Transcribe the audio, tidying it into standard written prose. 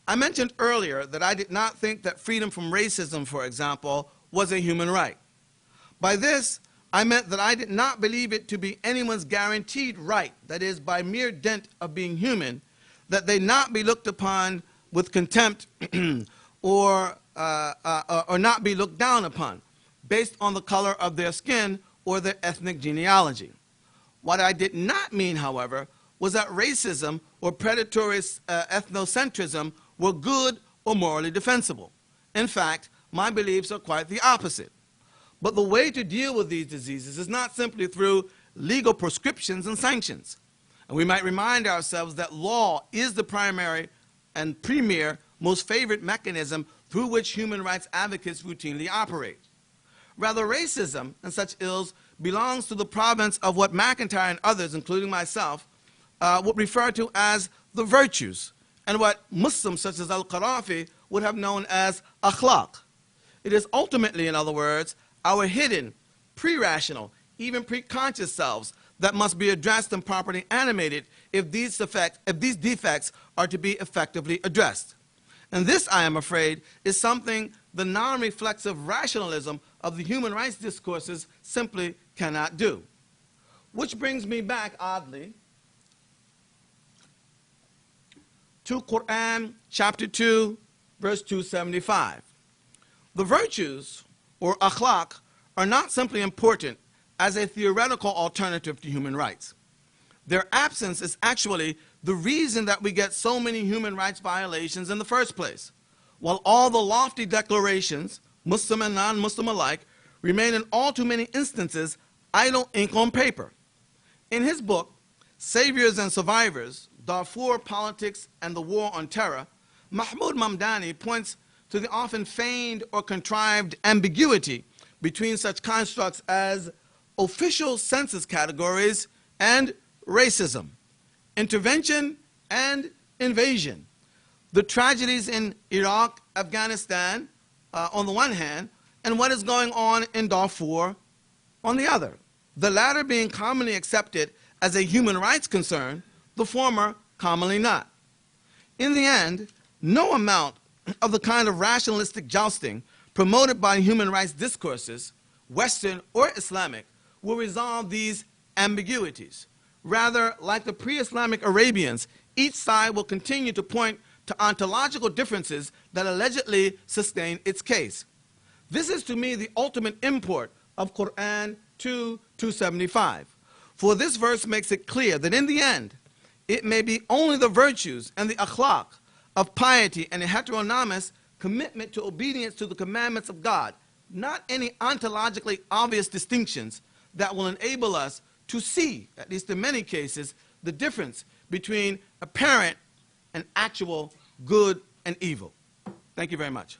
I mentioned earlier that I did not think that freedom from racism, for example, was a human right. By this, I meant that I did not believe it to be anyone's guaranteed right, that is, by mere dint of being human, that they not be looked upon with contempt or not be looked down upon, based on the color of their skin or their ethnic genealogy. What I did not mean, however, was that racism or predatory ethnocentrism were good or morally defensible. In fact, my beliefs are quite the opposite. But the way to deal with these diseases is not simply through legal prescriptions and sanctions. And we might remind ourselves that law is the primary and premier, most favored mechanism through which human rights advocates routinely operate. Rather, racism and such ills belongs to the province of what McIntyre and others, including myself, would refer to as the virtues, and what Muslims such as Al-Qarafi would have known as Akhlaq. It is ultimately, in other words, our hidden, pre-rational, even pre-conscious selves that must be addressed and properly animated if these defects are to be effectively addressed. And this, I am afraid, is something the non-reflexive rationalism of the human rights discourses simply cannot do. Which brings me back, oddly, to Quran chapter 2, verse 275. The virtues, or akhlaq, are not simply important as a theoretical alternative to human rights. Their absence is actually the reason that we get so many human rights violations in the first place, while all the lofty declarations, Muslim and non-Muslim alike, remain in all too many instances idle ink on paper. In his book, Saviors and Survivors, Darfur Politics and the War on Terror, Mahmoud Mamdani points to the often feigned or contrived ambiguity between such constructs as official census categories and racism, intervention and invasion, the tragedies in Iraq, Afghanistan on the one hand, and what is going on in Darfur on the other, the latter being commonly accepted as a human rights concern, the former commonly not. In the end, no amount of the kind of rationalistic jousting promoted by human rights discourses, Western or Islamic, will resolve these ambiguities. Rather, like the pre-Islamic Arabians, each side will continue to point to ontological differences that allegedly sustain its case. This is to me the ultimate import of Quran 2:275. For this verse makes it clear that in the end, it may be only the virtues and the akhlaq of piety and a heteronomous commitment to obedience to the commandments of God, not any ontologically obvious distinctions, that will enable us to see, at least in many cases, the difference between apparent and actual good and evil. Thank you very much.